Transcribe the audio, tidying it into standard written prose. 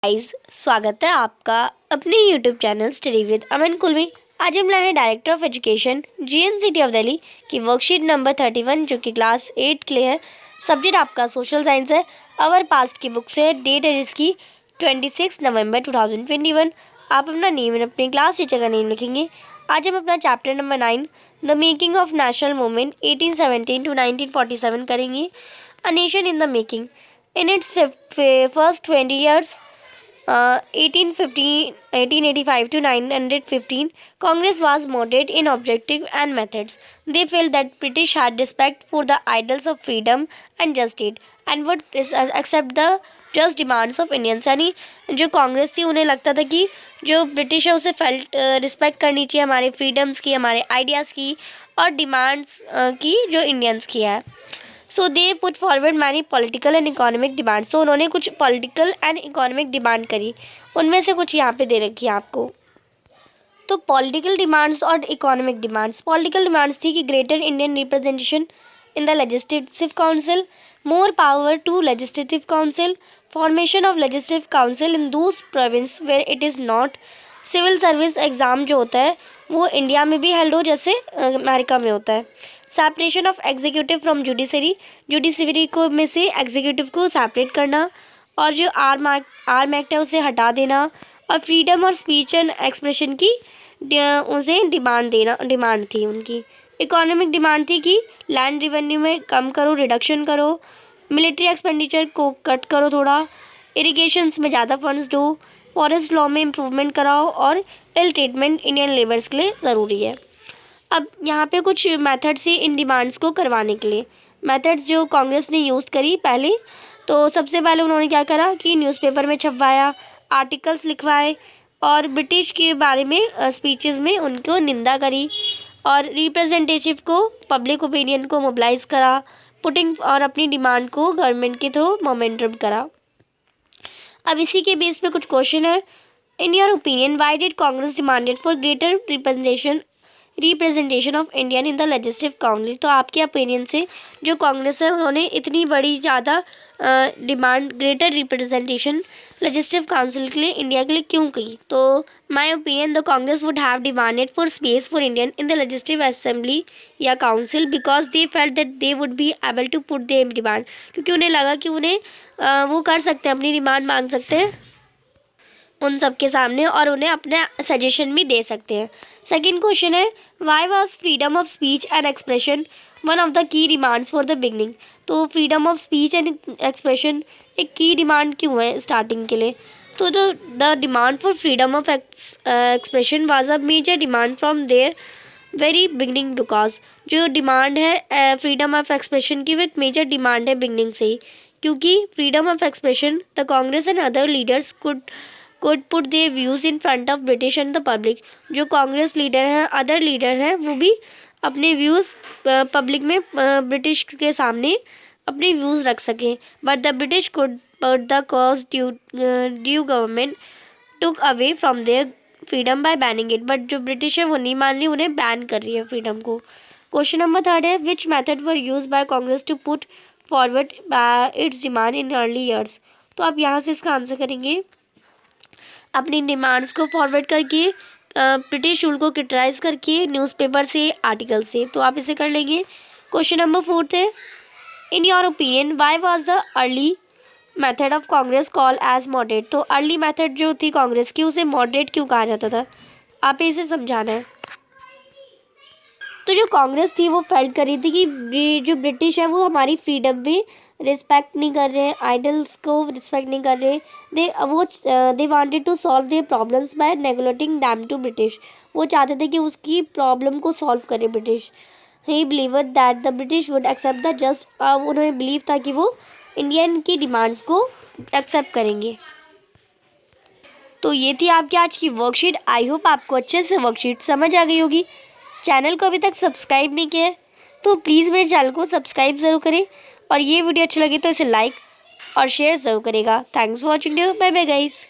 Guys, स्वागत है आपका अपने यूट्यूब चैनल स्टडी विद अमन कुल में। आज हम लाए हैं director of education GNCT of Delhi की वर्कशीट नंबर 31 जो कि क्लास 8 के लिए है। सब्जेक्ट आपका सोशल साइंस है। अवर पास्ट की बुक से डेट है जिसकी 26 नवंबर 2021। आप अपना नेम और अपनी क्लास टीचर का नेम लिखेंगे। आज हम अपना chapter number 9 the making of national movement 1817 to 1947 करेंगे। A nation in the making in its first 20 years 1885 to 1915, Congress was moderate in objective and methods. They felt that British had respect for the ideals of freedom and justice and would accept the just demands of Indians. यानी जो कांग्रेस थी उन्हें लगता था कि जो British है उसे फेल्ट रिस्पेक्ट करनी चाहिए हमारे फ्रीडम्स की, हमारे आइडियाज़ की और डिमांड्स की जो इंडियंस की है। So they put forward many political and economic demands. तो उन्होंने कुछ पॉलिटिकल एंड इकोनॉमिक डिमांड करी, उनमें से कुछ यहाँ पे दे रखी है आपको। तो पॉलिटिकल डिमांड्स और इकोनॉमिक डिमांड्स। पॉलिटिकल डिमांड्स थी कि greater Indian representation in the legislative council, more power to legislative council, formation of legislative council in those province where it is not, civil service exam जो होता है वो India में भी held हो जैसे अमेरिका में होता है। Separation of executive from judiciary, judiciary को में से एग्जीक्यूटिव को सेपरेट करना और जो आर्म एक्ट है उसे हटा देना और फ्रीडम और स्पीच एंड एक्सप्रेशन की उसे डिमांड थी उनकी। इकोनॉमिक डिमांड थी कि लैंड रेवेन्यू में कम करो, रिडक्शन करो, मिलिट्री एक्सपेंडिचर को कट करो थोड़ा, इरिगेशंस में ज़्यादा फंड्स दो, फॉरेस्ट लॉ में इम्प्रूवमेंट कराओ और इल ट्रीटमेंट इंडियन लेबर्स के लिए ज़रूरी है। अब यहाँ पे कुछ मेथड्स ही इन डिमांड्स को करवाने के लिए। मेथड्स जो कांग्रेस ने यूज़ करी पहले, तो सबसे पहले उन्होंने क्या करा कि न्यूज़पेपर में छपवाया, आर्टिकल्स लिखवाए और ब्रिटिश के बारे में स्पीचेस में उनको निंदा करी और रिप्रेजेंटेटिव को पब्लिक ओपिनियन को मोबिलाइज़ करा, पुटिंग और अपनी डिमांड को गवर्नमेंट के थ्रू मोमेंटम करा। अब इसी के बेस पे कुछ क्वेश्चन है। In your opinion why did Congress demanded for greater representation of Indian in the legislative council. तो आपके ओपिनियन से जो कांग्रेस है उन्होंने इतनी बड़ी ज़्यादा demand greater representation legislative council के लिए इंडिया के लिए क्यों की। तो my opinion the Congress would have demanded for space for Indian in the legislative assembly या council because they felt that they would be able to put them demand, क्योंकि उन्हें लगा कि उन्हें वो कर सकते हैं, अपनी डिमांड मांग सकते हैं उन सब के सामने और उन्हें अपने सजेशन भी दे सकते हैं। सेकंड क्वेश्चन है why was freedom of speech and expression one of the key demands for the beginning. तो freedom of speech and expression एक की डिमांड क्यों है स्टार्टिंग के लिए। तो the demand for freedom of expression was a major demand from their very beginning because जो demand है फ्रीडम ऑफ एक्सप्रेशन की वो एक मेजर डिमांड है बिगनिंग से ही, क्योंकि freedom of expression the Congress and other leaders could put their views in front of British and the public। जो Congress leader हैं, अदर लीडर हैं, वो भी अपने व्यूज़ पब्लिक में ब्रिटिश के सामने अपने व्यूज़ रख सकें। But the British could put the cause due government took away from their freedom by banning it। But जो ब्रिटिश है वो नहीं मान रही, उन्हें बैन कर रही है फ्रीडम को। क्वेश्चन नंबर 3 है which method were used by Congress to put forward its demand in early years. तो आप यहाँ से इसका आंसर करेंगे अपनी डिमांड्स को फॉरवर्ड करके, ब्रिटिश रूल को क्रिटिसाइज करके, न्यूज़पेपर से, आर्टिकल से। तो आप इसे कर लेंगे। क्वेश्चन नंबर 4 है in your opinion why was the early method of Congress call as moderate. तो अर्ली मेथड जो थी कांग्रेस की उसे मॉडरेट क्यों कहा जाता था, आप इसे समझाना है। तो जो कांग्रेस थी वो फेल्ट कर रही थी कि जो ब्रिटिश है वो हमारी फ्रीडम में रिस्पेक्ट नहीं कर रहे हैं, आइडल्स को रिस्पेक्ट नहीं कर रहे। They wanted to solve their problems by neglecting them to British. वो चाहते थे कि उसकी प्रॉब्लम को सॉल्व करे British. He believed that the British would accept the just, उन्हें बिलीव था कि वो इंडियन की डिमांड्स को एक्सेप्ट करेंगे। तो ये थी आपकी आज की वर्कशीट। आई होप आपको अच्छे से वर्कशीट समझ आ गई होगी। चैनल को अभी तक सब्सक्राइब नहीं किया है तो प्लीज़ मेरे चैनल को सब्सक्राइब ज़रूर करें और ये वीडियो अच्छी लगी तो इसे लाइक और शेयर ज़रूर करेगा। Thanks for watching, bye bye guys.